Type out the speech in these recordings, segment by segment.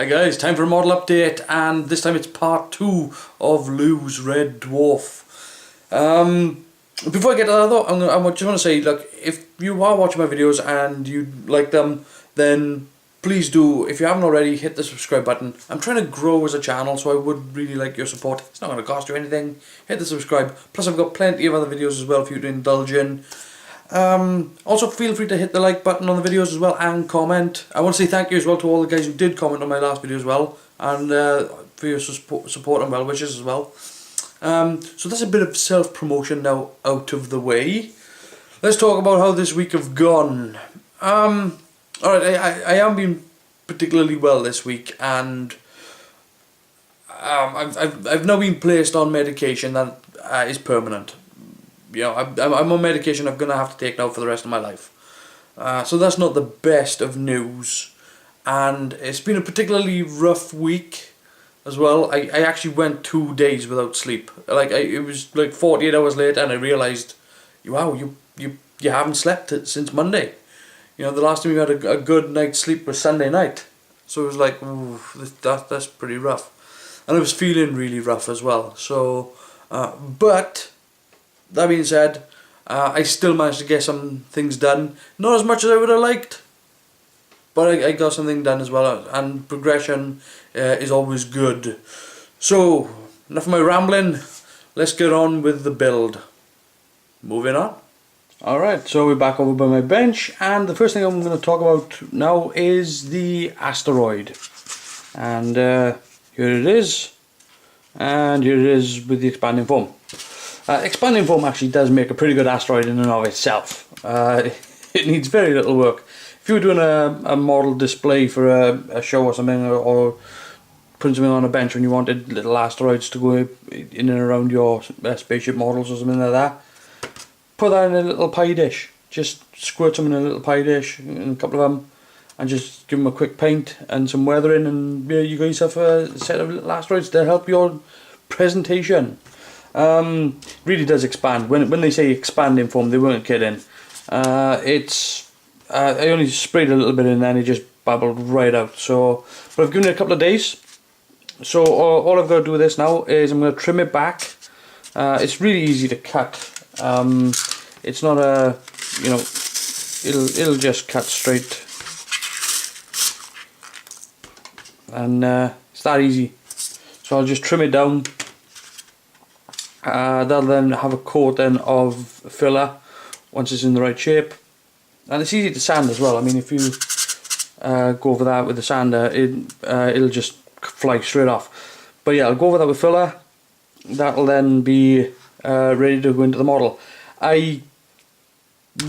Hi guys, time for a model update, and this time it's part 2 of Lou's Red Dwarf. Before I get to that though, I just want to say, look, if you are watching my videos and you like them, then please do, if you haven't already, hit the subscribe button. I'm trying to grow as a channel, so I would really like your support. It's not going to cost you anything. Hit the subscribe. Plus I've got plenty of other videos as well for you to indulge in. Also feel free to hit the like button on the videos as well and comment. I want to say thank you as well to all the guys who did comment on my last video as well, and for your support and well wishes as well. So that's a bit of self-promotion now out of the way. Let's talk about how this week have gone. Alright, I haven't been particularly well this week, and I've now been placed on medication that is permanent. You know, I'm on medication I'm going to have to take now for the rest of my life. So that's not the best of news. And it's been a particularly rough week as well. I actually went 2 days without sleep. It was like 48 hours later and I realised, wow, you haven't slept since Monday. You know, the last time you had a good night's sleep was Sunday night. So it was like, ooh, that's pretty rough. And I was feeling really rough as well. So, but that being said, I still managed to get some things done. Not as much as I would have liked, but I got something done as well, and progression is always good. So, enough of my rambling, let's get on with the build. Moving on. Alright, so we're back over by my bench, and the first thing I'm going to talk about now is the asteroid. And here it is, and here it is with the expanding foam. Expanding foam actually does make a pretty good asteroid in and of itself. It needs very little work. If you were doing a model display for a show or something, or putting something on a bench when you wanted little asteroids to go in and around your spaceship models or something like that, put that in a little pie dish. Just squirt them in a little pie dish, and a couple of them, and just give them a quick paint and some weathering, and you got yourself a set of little asteroids to help your presentation. Really does expand. When they say expanding foam, they weren't kidding. I only sprayed a little bit and then it just bubbled right out. So, but I've given it a couple of days. So all I've got to do with this now is I'm going to trim it back. It's really easy to cut. It's not a, you know, it'll just cut straight, and it's that easy. So I'll just trim it down. That'll then have a coat then of filler once it's in the right shape, and it's easy to sand as well. I mean, if you go over that with the sander, it'll just fly straight off. But yeah, I'll go over that with filler. That'll then be ready to go into the model. I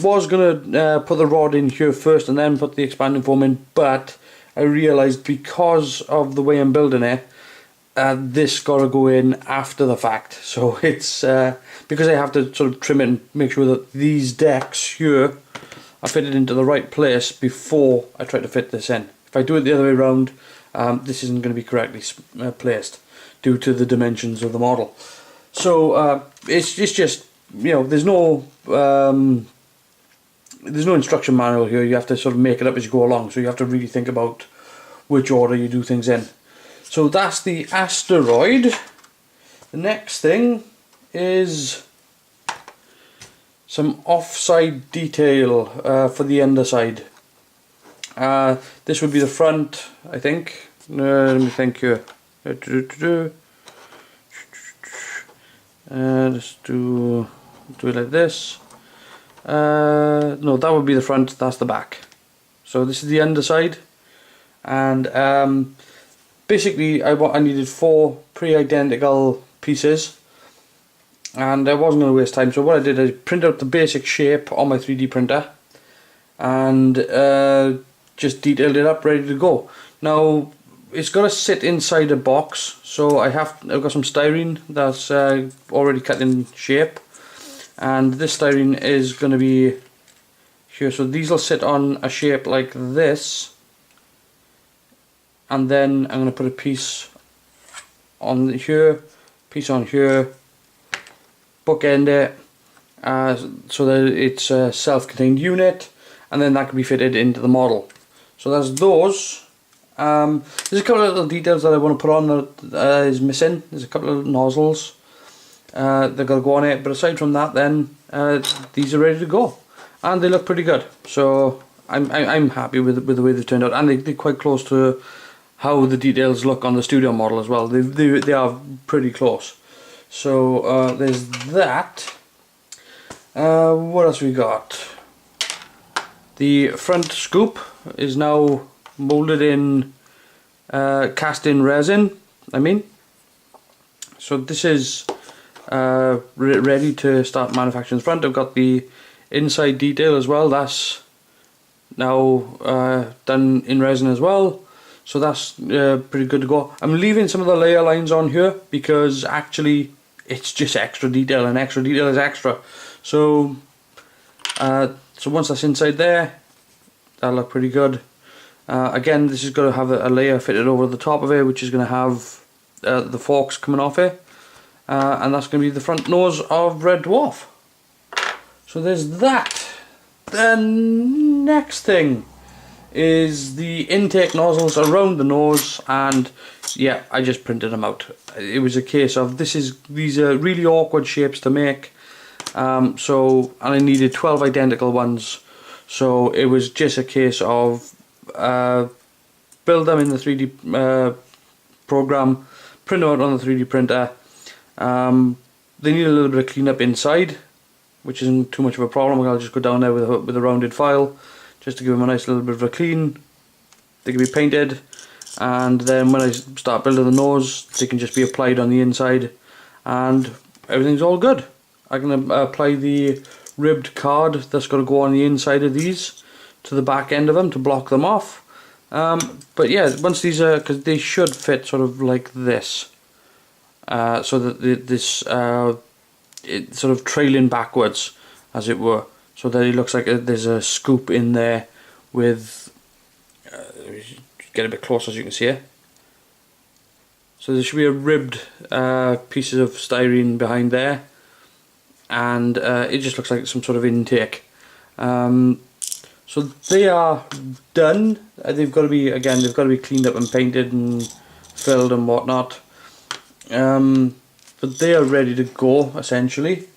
was gonna put the rod in here first and then put the expanding foam in, but I realised because of the way I'm building it, this got to go in after the fact. So it's because I have to sort of trim it and make sure that these decks here are fitted into the right place before I try to fit this in. If I do it the other way around, this isn't going to be correctly placed due to the dimensions of the model. So it's just, you know, there's no instruction manual here. You have to sort of make it up as you go along. So you have to really think about which order you do things in. So that's the asteroid. The next thing is some offside detail for the underside. This would be the front, I think. Let me think here. Just do it like this. No, that would be the front. That's the back. So this is the underside, and basically, I needed 4 pre-identical pieces, and I wasn't going to waste time. So what I did is print out the basic shape on my 3D printer, and just detailed it up, ready to go. Now it's got to sit inside a box, so I've got some styrene that's already cut in shape, and this styrene is going to be here. So these will sit on a shape like this. And then I'm going to put a piece on here, piece on here, bookend it, so that it's a self-contained unit, and then that can be fitted into the model. So that's those, There's a couple of little details that I want to put on that is missing. There's a couple of nozzles that got to go on it, but aside from that, then these are ready to go, and they look pretty good. So I'm happy with the way they turned out, and they're quite close to how the details look on the studio model as well. They are pretty close. So there's that. What else we got? The front scoop is now molded in cast in resin. So this is ready to start manufacturing the front. I've got the inside detail as well. That's now done in resin as well. So that's pretty good to go. I'm leaving some of the layer lines on here because actually it's just extra detail, and extra detail is extra. So so once that's inside there, that'll look pretty good. Again, this is going to have a layer fitted over the top of it, which is going to have the forks coming off it, and that's going to be the front nose of Red Dwarf. So there's that. The next thing is the intake nozzles around the nose, and yeah, I just printed them out. It was a case of these are really awkward shapes to make, and I needed 12 identical ones, so it was just a case of build them in the 3D program, print them out on the 3D printer. They need a little bit of cleanup inside, which isn't too much of a problem. I'll just go down there with a rounded file just to give them a nice little bit of a clean. They can be painted, and then when I start building the nose, they can just be applied on the inside, and everything's all good. I can apply the ribbed card that's got to go on the inside of these to the back end of them to block them off. But yeah, once these are, because they should fit sort of like this, so that this it's sort of trailing backwards, as it were, so that it looks like there's a scoop in there with, get a bit closer so you can see it. So there should be a ribbed pieces of styrene behind there, and it just looks like some sort of intake. So they are done. They've got to be, again, they've got to be cleaned up and painted and filled and whatnot. But they are ready to go, essentially.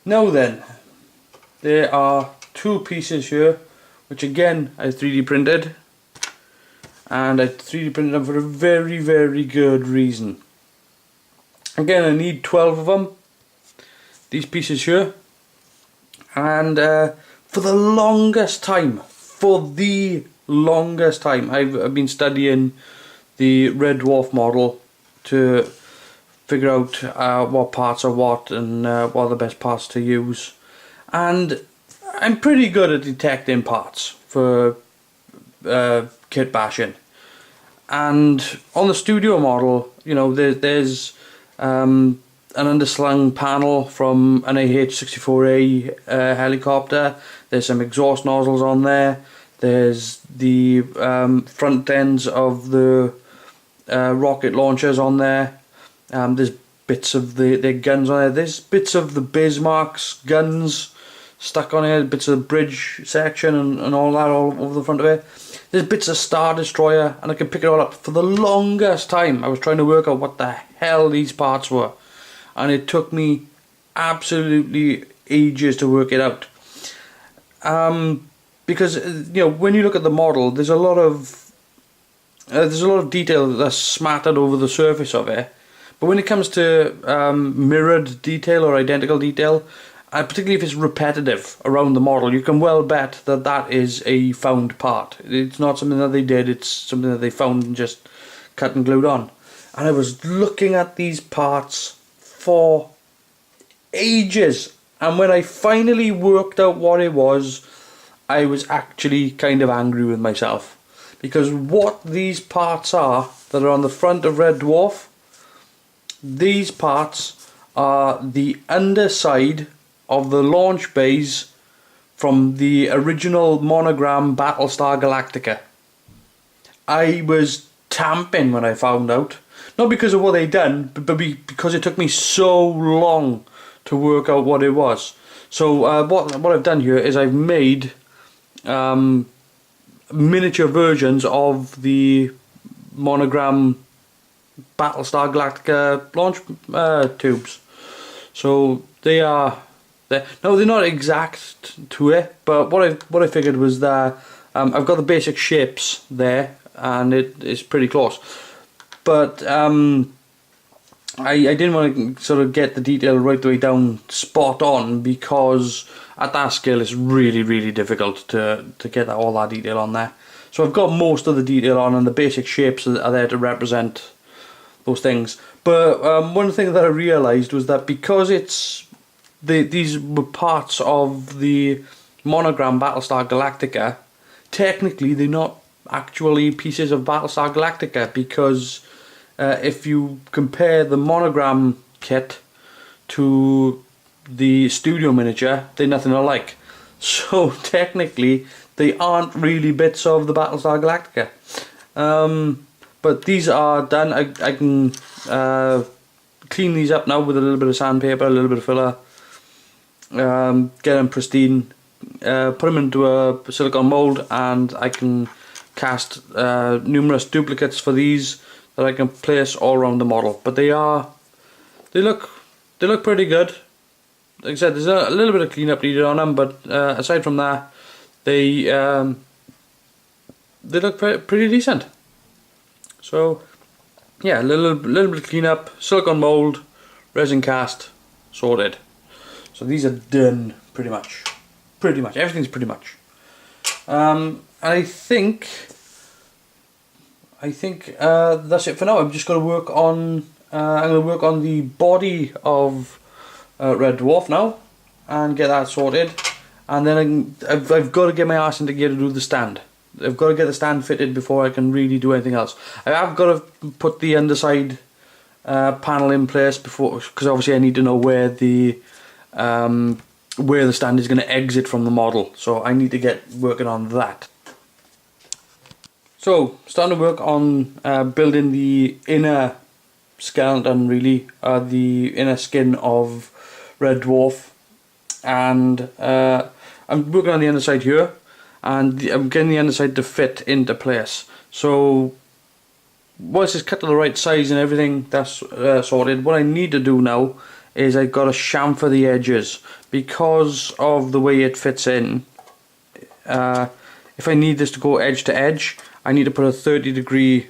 Now then, there are two pieces here, which again I 3D printed, and I 3D printed them for a very, very good reason. Again, I need 12 of them, these pieces here, and for the longest time, I've been studying the Red Dwarf model to figure out what parts are what, and what are the best parts to use. And I'm pretty good at detecting parts for kit bashing. And on the studio model, you know, there's an underslung panel from an AH-64A helicopter. There's some exhaust nozzles on there. There's the front ends of the rocket launchers on there. There's bits of their guns on there. There's bits of the Bismarck's guns stuck on it, bits of the bridge section and all that all over the front of it. There's bits of Star Destroyer, and I can pick it all up. For the longest time I was trying to work out what the hell these parts were, and it took me absolutely ages to work it out. Because you know, when you look at the model, there's a lot of detail that's smattered over the surface of it. But when it comes to mirrored detail or identical detail, particularly if it's repetitive around the model, you can well bet that that is a found part. It's not something that they did, it's something that they found and just cut and glued on. And I was looking at these parts for ages, and when I finally worked out what it was, I was actually kind of angry with myself. Because what these parts are that are on the front of Red Dwarf, these parts are the underside of the launch bays from the original monogram Battlestar Galactica. I was tamping when I found out. Not because of what they'd done, but because it took me so long to work out what it was. So what I've done here is I've made a miniature versions of the Monogram Battlestar Galactica launch tubes. So they are there. No, they're not exact to it, but what I figured was that I've got the basic shapes there, and it is pretty close. But I didn't want to sort of get the detail right the way down spot on, because at that scale it's really difficult to get all that detail on there. So I've got most of the detail on, and the basic shapes are there to represent those things. But one thing that I realised was that because these were parts of the Monogram Battlestar Galactica, technically they're not actually pieces of Battlestar Galactica, because if you compare the Monogram kit to the studio miniature, they're nothing alike. So technically they aren't really bits of the Battlestar Galactica. But these are done. I can clean these up now with a little bit of sandpaper, a little bit of filler, get them pristine, put them into a silicone mold, and I can cast numerous duplicates for these that I can place all around the model. But they look pretty good. Like I said, there's a little bit of cleanup needed on them, but aside from that, they look pretty decent. So yeah, a little bit of cleanup, silicone mold, resin cast, sorted. So these are done pretty much. Everything's pretty much. And I think that's it for now. I'm just going to work on the body of Red Dwarf now and get that sorted, and then I've got to get my arse into gear to do the stand. I've got to get the stand fitted before I can really do anything else. I've got to put the underside panel in place before, because obviously I need to know where the stand is going to exit from the model. So I need to get working on that. So starting to work on building the inner skeleton, really, the inner skin of Red Dwarf, and I'm working on the underside here, and I'm getting the underside to fit into place. So once it's cut to the right size and everything, that's sorted. What I need to do now is I've got to chamfer the edges, because of the way it fits in. If I need this to go edge to edge, I need to put a 30-degree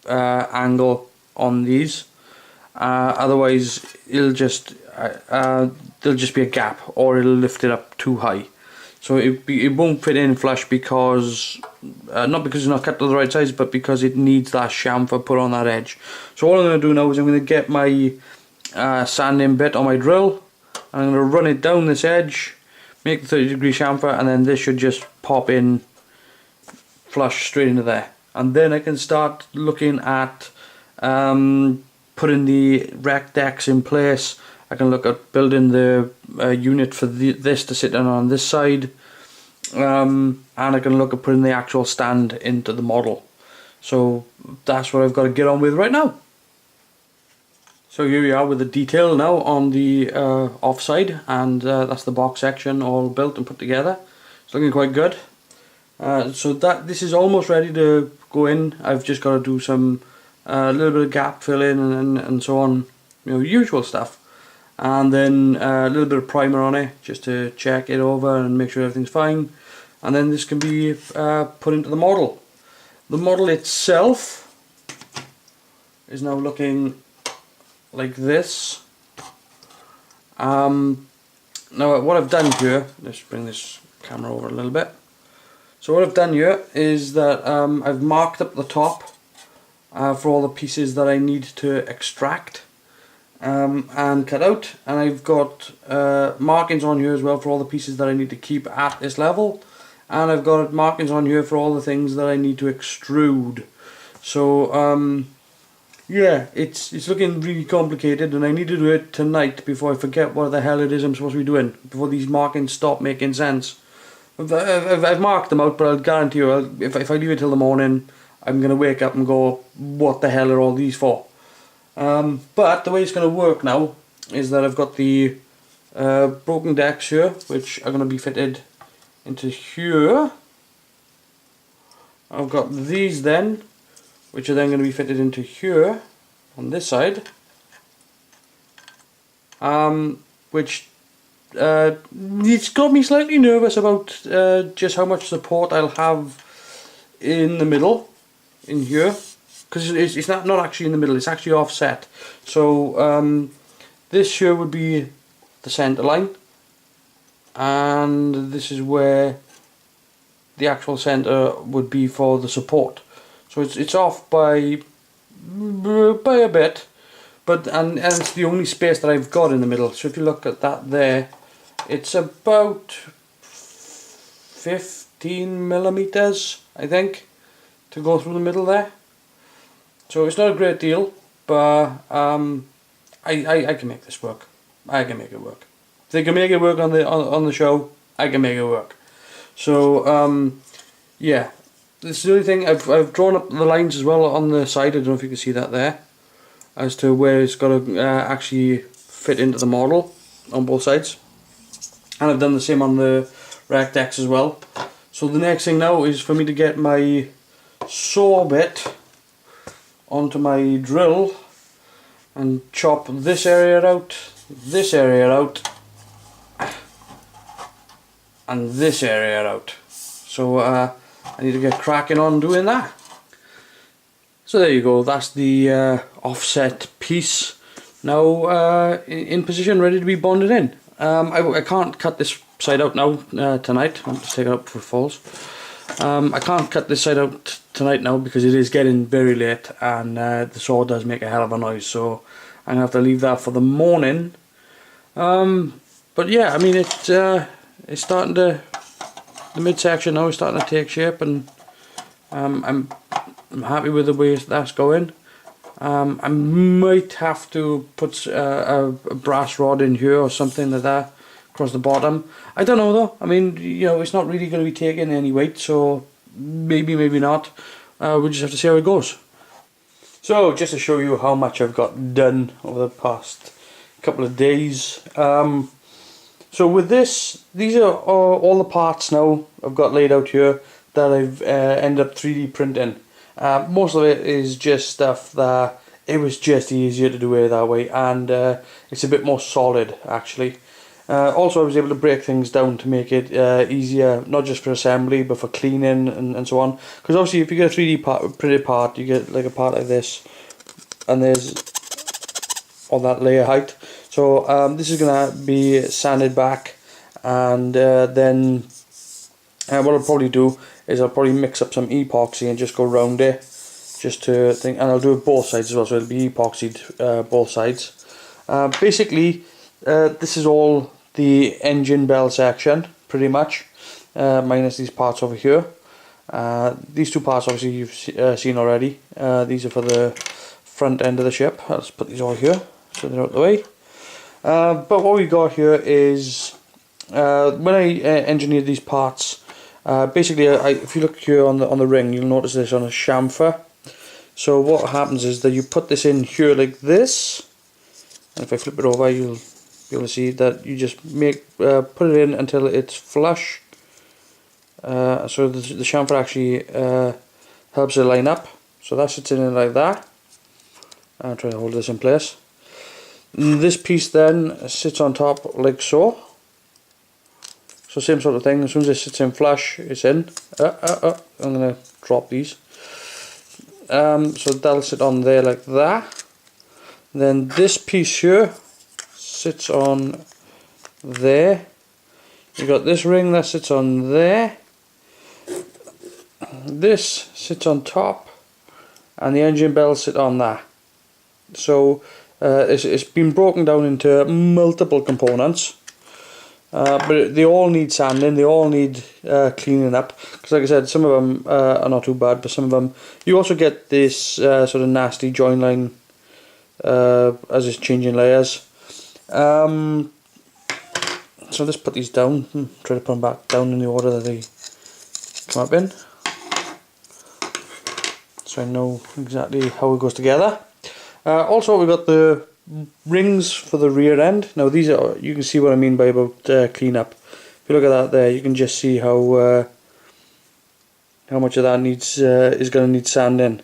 angle on these. Otherwise, there'll just be a gap, or it'll lift it up too high. So it won't fit in flush, because not because it's not cut to the right size, but because it needs that chamfer put on that edge. So all I'm going to do now is I'm going to get my sanding bit on my drill, and I'm going to run it down this edge, make the 30-degree chamfer, and then this should just pop in flush straight into there. And then I can start looking at putting the rec decks in place. I can look at building the unit for this to sit on this side, and I can look at putting the actual stand into the model. So that's what I've got to get on with right now. So here we are with the detail now on the offside, and that's the box section all built and put together. It's looking quite good. So this is almost ready to go in. I've just got to do some little bit of gap filling and so on, usual stuff. And then a little bit of primer on it just to check it over and make sure everything's fine, and then this can be put into the model. The model itself is now looking like this. Now what I've done here, let's bring this camera over a little bit. So what I've done here is that I've marked up the top for all the pieces that I need to extract and cut out, and I've got markings on here as well for all the pieces that I need to keep at this level, and I've got markings on here for all the things that I need to extrude. So yeah, it's looking really complicated, and I need to do it tonight before I forget what the hell it is I'm supposed to be doing, before these markings stop making sense. I've marked them out, but I'll guarantee you, if I leave it till the morning, I'm going to wake up and go, what the hell are all these for? But the way it's going to work now is that I've got the broken decks here, which are going to be fitted into here. I've got these then, which are then going to be fitted into here on this side, which it's got me slightly nervous about just how much support I'll have in the middle, in here, because it's not actually in the middle, it's actually offset. So this here would be the centre line, and this is where the actual centre would be for the support. So it's off by a bit, but and it's the only space that I've got in the middle. So if you look at that there, it's about 15 millimeters, I think, to go through the middle there. So it's not a great deal, but I can make this work. I can make it work. If they can make it work on the show, I can make it work. So yeah, this is the only thing. I've drawn up the lines as well on the side. I don't know if you can see that there, as to where it's got to actually fit into the model on both sides. And I've done the same on the Rect X as well. So the next thing now is for me to get my saw bit onto my drill and chop this area out, and this area out. So I need to get cracking on doing that. So there you go, that's the offset piece now in position, ready to be bonded in. I can't cut this side out now tonight. I'll just take it up for falls. I can't cut this side out tonight now because it is getting very late, and the saw does make a hell of a noise, so I'm going to have to leave that for the morning. But yeah, I mean it's starting to, the midsection now is starting to take shape, and I'm happy with the way that's going. I might have to put a brass rod in here or something like that across the bottom. I don't know though. I mean, you know, it's not really going to be taking any weight, so maybe not. We'll just have to see how it goes. So just to show you how much I've got done over the past couple of days. So with this, these are all the parts now I've got laid out here that I've ended up 3D printing. Most of it is just stuff that it was just easier to do it that way, and it's a bit more solid actually. Also I was able to break things down to make it easier, not just for assembly but for cleaning and so on, because obviously if you get a 3D printed part, you get like a part like this, and there's all that layer height. So this is going to be sanded back, and then what I'll probably do is I'll probably mix up some epoxy and just go round it, just to think, and I'll do it both sides as well, so it'll be epoxied both sides. Basically this is all the engine bell section pretty much, minus these parts over here. These two parts obviously you've seen already. These are for the front end of the ship. I'll just put these all here so they're out of the way. But what we got here is, when I engineered these parts, basically if you look here on the ring, you'll notice this on a chamfer. So what happens is that you put this in here like this, and if I flip it over, you'll be able to see that you just put it in until it's flush. So the chamfer actually helps it line up. So that sits in it like that. I'll try to hold this in place. This piece then sits on top like so. So same sort of thing, as soon as it sits in flush, it's in. I'm going to drop these. So that'll sit on there like that. Then this piece here sits on there. You've got this ring that sits on there. This sits on top, and the engine bells sit on that. So it's been broken down into multiple components, but they all need sanding, they all need cleaning up, because like I said, some of them are not too bad, but some of them, you also get this sort of nasty join line as it's changing layers. So let's put these down, try to put them back down in the order that they come up in, so I know exactly how it goes together. Also we've got the rings for the rear end. Now these are, you can see what I mean by about clean up. If you look at that there, you can just see how how much of that needs is going to need sanding.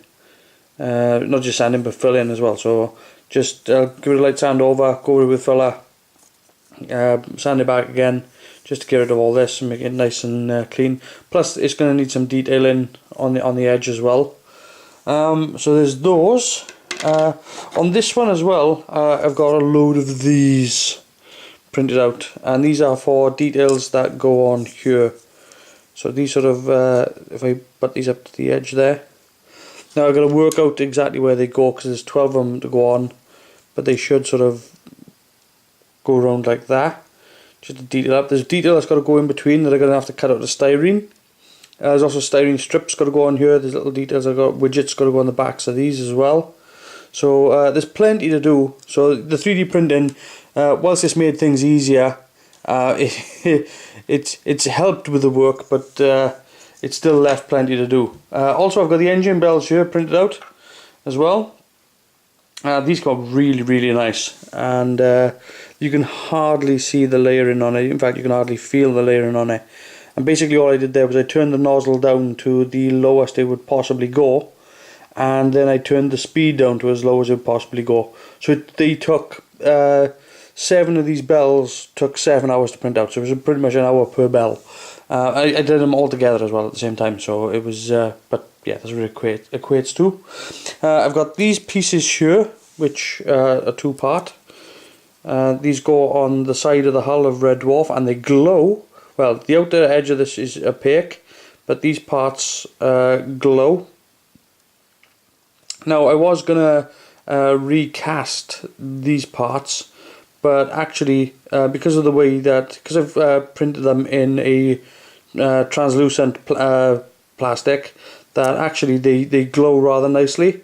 Not just sanding, but filling as well. So just give it a light sand over, go with filler, sand it back again, just to get rid of all this and make it nice and clean. Plus, it's going to need some detailing on the edge as well. So there's those. On this one as well, I've got a load of these printed out, and these are for details that go on here. So these sort of, if I put these up to the edge there, now I've got to work out exactly where they go, because there's 12 of them to go on, but they should sort of go around like that, just to detail up. There's detail that's got to go in between that I'm going to have to cut out the styrene. There's also styrene strips got to go on here. There's little details. I've got widgets got to go on the backs of these as well. So there's plenty to do. So the 3D printing, whilst it's made things easier, it's helped with the work, but it's still left plenty to do. Also, I've got the engine bells here printed out as well. These got really nice, and you can hardly see the layering on it. In fact, you can hardly feel the layering on it. And basically all I did there was I turned the nozzle down to the lowest it would possibly go, and then I turned the speed down to as low as it would possibly go. So they took 7 of these bells, took 7 hours to print out, so it was pretty much an hour per bell. I did them all together as well at the same time, so it was, but yeah, that's what it equates to. I've got these pieces here, which are 2-part. These go on the side of the hull of Red Dwarf, and they glow. Well, the outer edge of this is opaque, but these parts glow. Now, I was going to recast these parts, but actually, because of the way that, because I've printed them in a translucent plastic, that actually they glow rather nicely.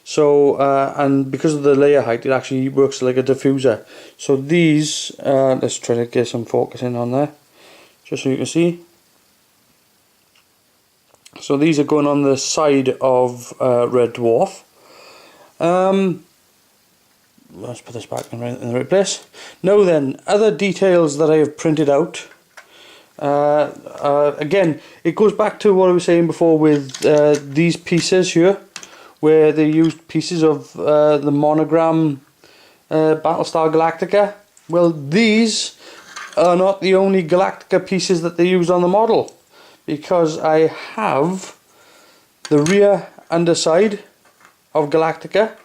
So, and because of the layer height, it actually works like a diffuser. So these, let's try to get some focusing on there, just so you can see. So these are going on the side of Red Dwarf. Let's put this back in the right place. Now then, other details that I have printed out. Again, it goes back to what I was saying before with these pieces here, where they used pieces of the monogram Battlestar Galactica. Well, these are not the only Galactica pieces that they used on the model, because I have the rear underside of Galactica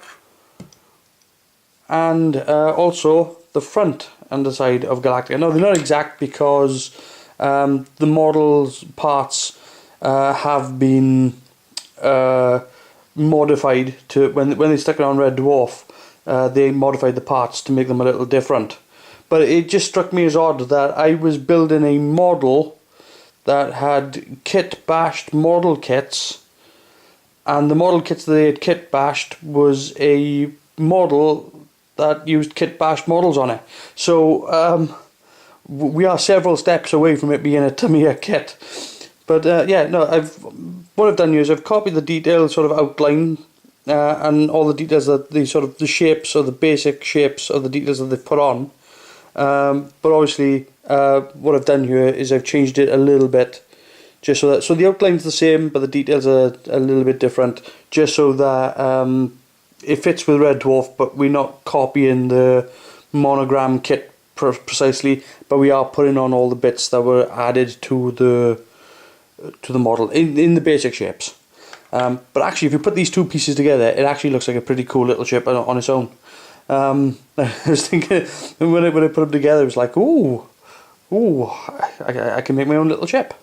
and also the front underside of Galactica. Now, they're not exact because the model's parts have been modified to, when they stuck it on Red Dwarf, they modified the parts to make them a little different. But it just struck me as odd that I was building a model that had kit bashed model kits, and the model kits that they had kit bashed was a model that used kit bashed models on it. So we are several steps away from it being a Tamiya kit. But yeah, no, what I've done here is I've copied the detailed sort of outline and all the details that the shapes, or the basic shapes of the details that they've put on. But obviously, what I've done here is I've changed it a little bit, just so the outline's the same, but the details are a little bit different, just so that it fits with Red Dwarf, but we're not copying the monogram kit precisely, but we are putting on all the bits that were added to the model in the basic shapes. But actually, if you put these two pieces together, it actually looks like a pretty cool little ship on its own. I was thinking, when I put them together, it was like, ooh, I can make my own little ship.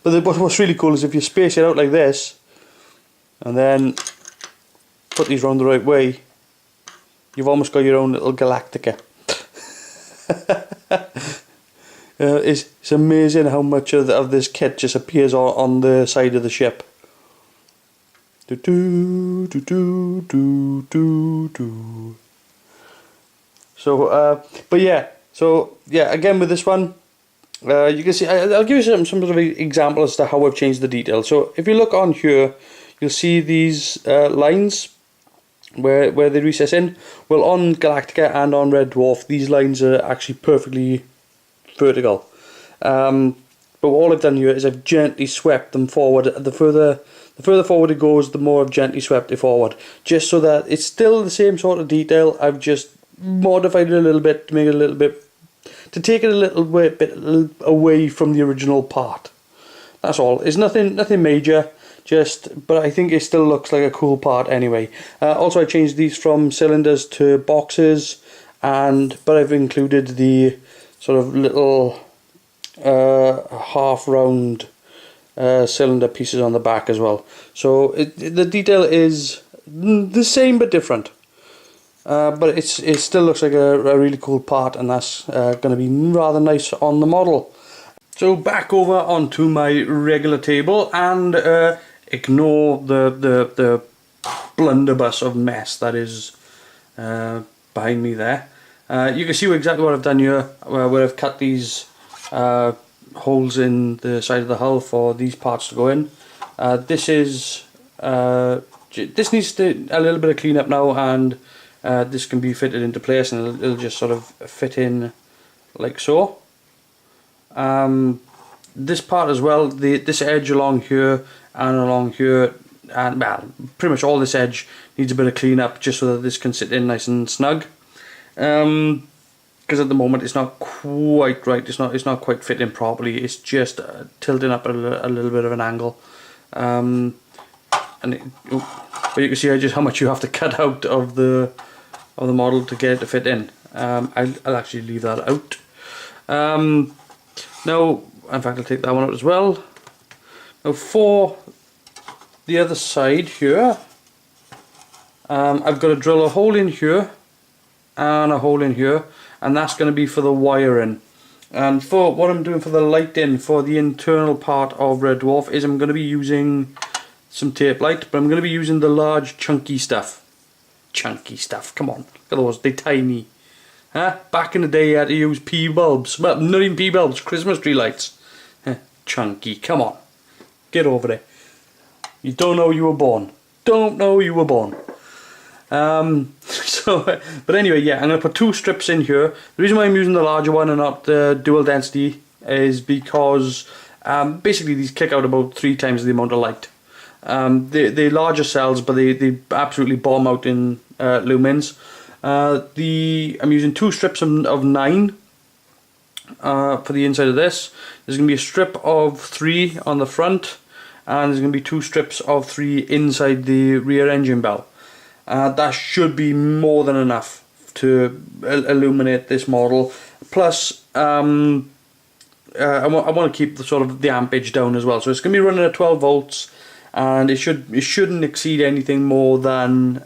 But what's really cool is if you space it out like this, and then put these round the right way, you've almost got your own little Galactica. It's amazing how much of this kit just appears on the side of the ship. So, but yeah, again with this one, you can see, I'll give you some sort of example as to how I've changed the details. So if you look on here, you'll see these lines where they recess in. Well, on Galactica and on Red Dwarf, these lines are actually perfectly vertical. But So all I've done here is I've gently swept them forward. The further forward it goes, the more I've gently swept it forward, just so that it's still the same sort of detail. I've just modified it a little bit to make it a little bit, to take it a little bit away from the original part. That's all. It's nothing major. But I think it still looks like a cool part anyway. Also, I changed these from cylinders to boxes, but I've included the sort of little half round cylinder pieces on the back as well. So the detail is the same but different. But it still looks like a really cool part, and that's going to be rather nice on the model. So back over onto my regular table, and ignore the blunderbuss of mess that is behind me there. You can see exactly what I've done here, where I've cut these holes in the side of the hull for these parts to go in. This needs a little bit of cleanup now, and this can be fitted into place, and it'll just sort of fit in like so. This part as well, this edge along here and along here, and well, pretty much all this edge needs a bit of cleanup just so that this can sit in nice and snug. Because at the moment it's not quite right. It's not quite fitting properly. It's just tilting up at a little bit of an angle. But you can see just how much you have to cut out of the model to get it to fit in. I'll actually leave that out. Now, in fact, I'll take that one out as well. Now for the other side here, I've got to drill a hole in here and a hole in here, and that's going to be for the wiring. And for what I'm doing for the lighting for the internal part of Red Dwarf is I'm going to be using some tape light, but I'm going to be using the large chunky stuff. Chunky stuff, come on, look at those, they're tiny. Huh? Back in the day you had to use pea bulbs, well, not even pea bulbs, Christmas tree lights. Chunky, come on, get over it. You don't know you were born. Don't know you were born. But anyway, yeah, I'm going to put 2 strips in here. The reason why I'm using the larger one and not the dual density is because basically these kick out about 3 times the amount of light. They're larger cells, but they absolutely bomb out in lumens. I'm using 2 strips of 9 for the inside of this. There's going to be a strip of 3 on the front, and there's going to be 2 strips of 3 inside the rear engine bell. That should be more than enough to illuminate this model. Plus, I want to keep the sort of the ampage down as well. So it's going to be running at 12 volts, and it shouldn't exceed anything more than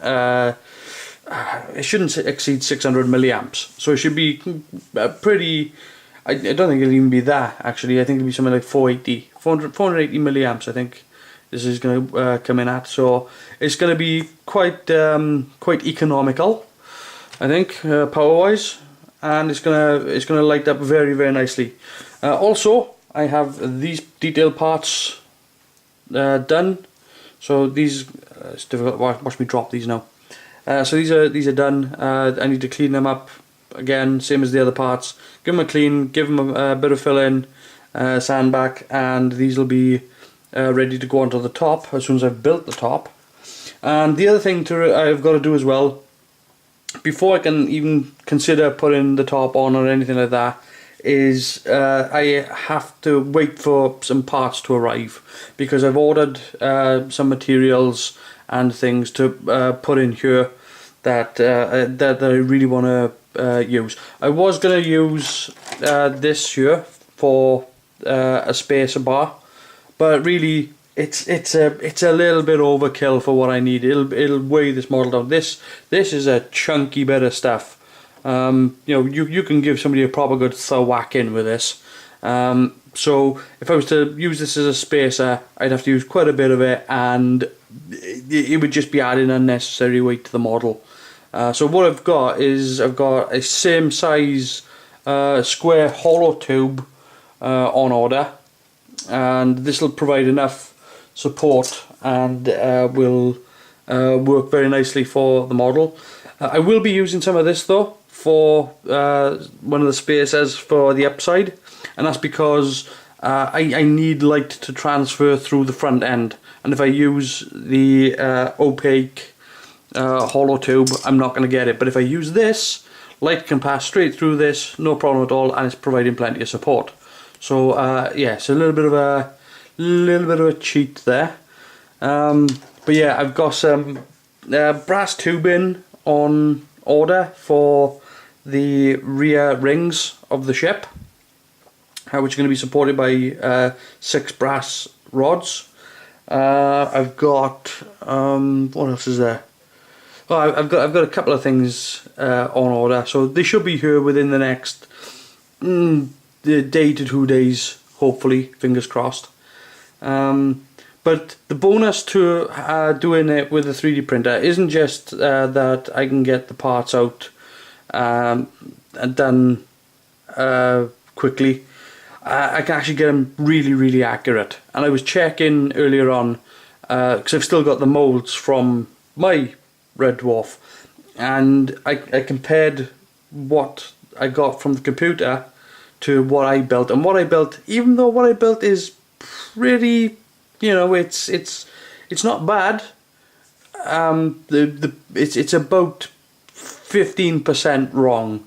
it shouldn't exceed 600 milliamps. So it should be pretty. I don't think it'll even be that, actually. I think it'll be something like 480 milliamps, I think this is going to come in at. So it's going to be quite economical, I think, power wise, and it's gonna light up very, very nicely. Also, I have these detail parts done. So these it's difficult. Watch me drop these now. So these are done. I need to clean them up again, same as the other parts. Give them a clean, give them a bit of fill in, sand back, and these will be ready to go onto the top as soon as I've built the top. And the other thing I've got to do as well, before I can even consider putting the top on or anything like that, is I have to wait for some parts to arrive, because I've ordered some materials and things to put in here that I really want to use. I was going to use this here for a spacer bar, but really it's a little bit overkill for what I need. It'll weigh this model down. This is a chunky bit of stuff. You know, you can give somebody a proper good whack in with this. So if I was to use this as a spacer, I'd have to use quite a bit of it, and it would just be adding unnecessary weight to the model. So what I've got is a same size square hollow tube on order, and this will provide enough support and will work very nicely for the model. I will be using some of this though for one of the spacers for the upside, and that's because I need light to transfer through the front end, and if I use the opaque hollow tube, I'm not going to get it. But if I use this, light can pass straight through this, no problem at all, and it's providing plenty of support. So yeah, it's a little bit of a cheat there. But yeah, I've got some brass tubing on order for the rear rings of the ship, which are going to be supported by 6 brass rods. I've got what else is there? Well, I've got a couple of things on order, so they should be here within the next day to 2 days, hopefully, fingers crossed. But the bonus to doing it with a 3D printer isn't just that I can get the parts out and done quickly. I can actually get them really accurate. And I was checking earlier on, because I've still got the molds from my Red Dwarf, and I compared what I got from the computer to what I built. And what I built, even though what I built is pretty, you know, it's not bad. It's about 15% wrong,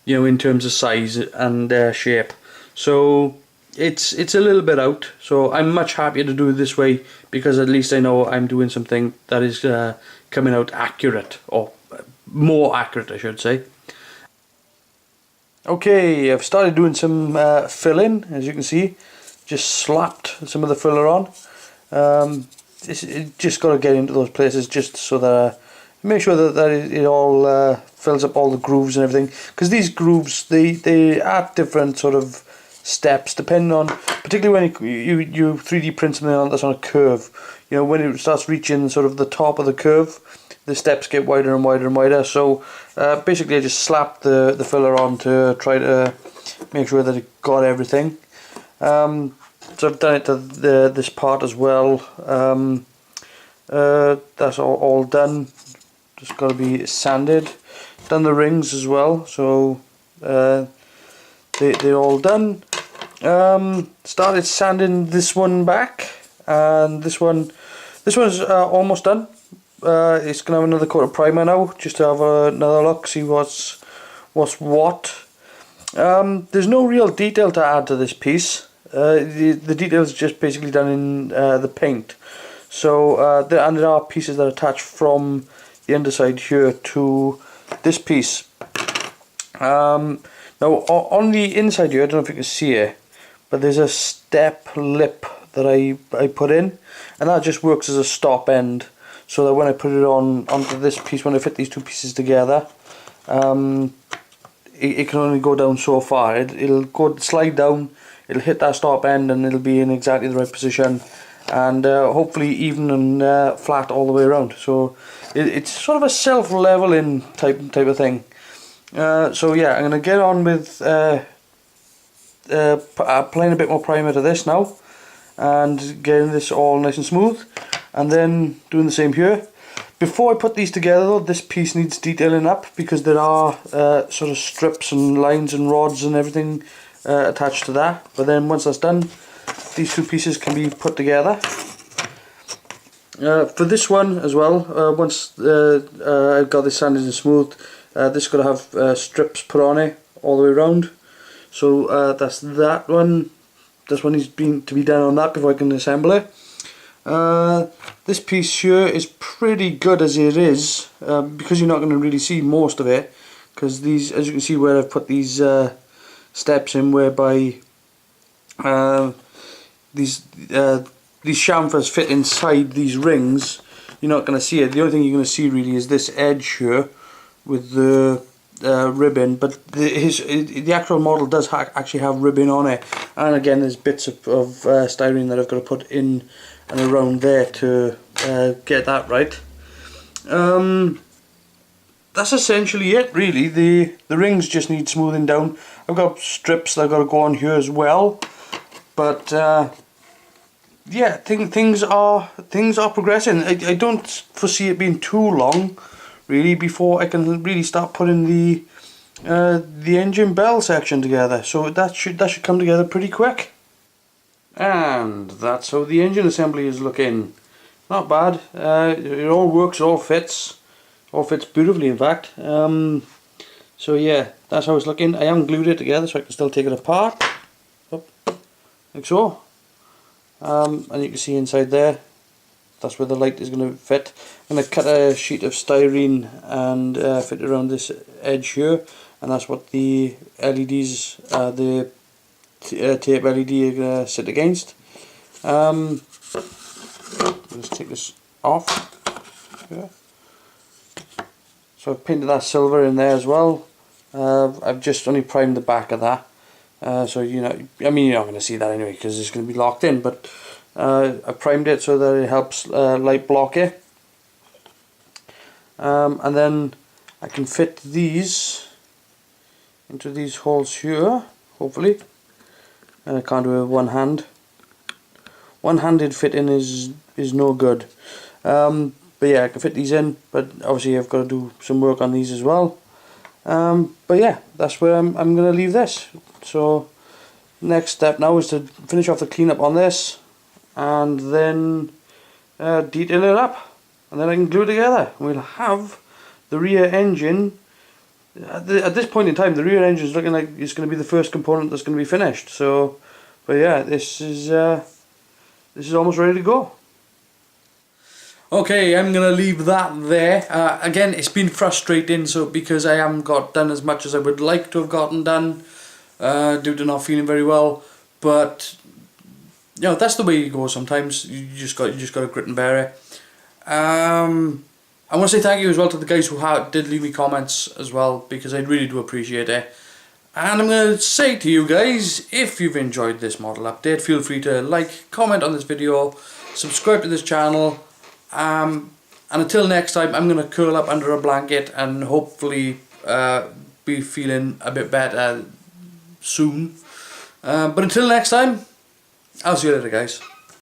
you know, in terms of size and shape. So it's a little bit out. So I'm much happier to do it this way, because at least I know I'm doing something that is coming out accurate, or more accurate, I should say. Okay, I've started doing some filling, as you can see. Just slapped some of the filler on. Just got to get into those places just so that make sure that it all fills up all the grooves and everything. Because these grooves, they are different sort of steps depending on, particularly when you 3D print something that's on a curve. You know, when it starts reaching sort of the top of the curve, the steps get wider and wider and wider. So basically I just slapped the filler on to try to make sure that it got everything. So I've done it to this part as well. That's all done. Just got to be sanded. Done the rings as well, so they're all done. Started sanding this one back, and this one's almost done. It's gonna have another coat of primer now, just to have another look, see what's what. There's no real detail to add to this piece. The detail is just basically done in the paint. So and there are pieces that attach from the underside here to this piece. Now on the inside here, I don't know if you can see it, but there's a step lip that I put in, and that just works as a stop end, so that when I put it onto this piece, when I fit these two pieces together, it can only go down so far. It'll slide down, it'll hit that stop end, and it'll be in exactly the right position, and hopefully even and flat all the way around. So it's sort of a self-leveling type of thing. So yeah, I'm going to get on with applying a bit more primer to this now, and getting this all nice and smooth, and then doing the same here. Before I put these together though, this piece needs detailing up, because there are sort of strips and lines and rods and everything attached to that. But then once that's done, these two pieces can be put together. For this one as well, once I've got this sanded and smoothed, this is going to have strips put on it all the way around. So that's that one. This one needs to be done on that before I can assemble it. This piece here is pretty good as it is, because you're not going to really see most of it, because these, as you can see where I've put these steps in, whereby these chamfers fit inside these rings, you're not going to see it. The only thing you're going to see really is this edge here with the ribbon, but the actual model does actually have ribbon on it, and again there's bits of styrene that I've got to put in and around there to get that right. That's essentially it really. The rings just need smoothing down. I've got strips that I've got to go on here as well, but yeah, things are progressing. I don't foresee it being too long really before I can really start putting the engine bell section together. So that should come together pretty quick. And that's how the engine assembly is looking. Not bad. It all works, all fits beautifully, in fact. So yeah, that's how it's looking. I haven't glued it together, so I can still take it apart. Like so. And you can see inside there, that's where the light is going to fit. I'm going to cut a sheet of styrene and fit it around this edge here, and that's what the LEDs, the tape LED are going to sit against. Let's take this off. Yeah. So I've painted that silver in there as well. I've just only primed the back of that. So you know, I mean, you're not going to see that anyway because it's going to be locked in, but I primed it so that it helps light block it. And then I can fit these into these holes here, hopefully. And I can't do it with one hand. One-handed fitting is no good. But yeah, I can fit these in, but obviously I've got to do some work on these as well. But yeah, that's where I'm going to leave this. So next step now is to finish off the cleanup on this, and then detail it up, and then I can glue it together. We'll have the rear engine. At this point in time, the rear engine is looking like it's going to be the first component that's going to be finished. So, but yeah, this is almost ready to go. Okay, I'm going to leave that there. Again, it's been frustrating because I haven't got done as much as I would like to have gotten done due to not feeling very well. But you know, that's the way you go sometimes. You just got to grit and bear it. I want to say thank you as well to the guys who did leave me comments as well, because I really do appreciate it. And I'm going to say to you guys, if you've enjoyed this model update, feel free to like, comment on this video, subscribe to this channel. And until next time, I'm going to curl up under a blanket and hopefully be feeling a bit better soon. But until next time, I'll see you later, guys.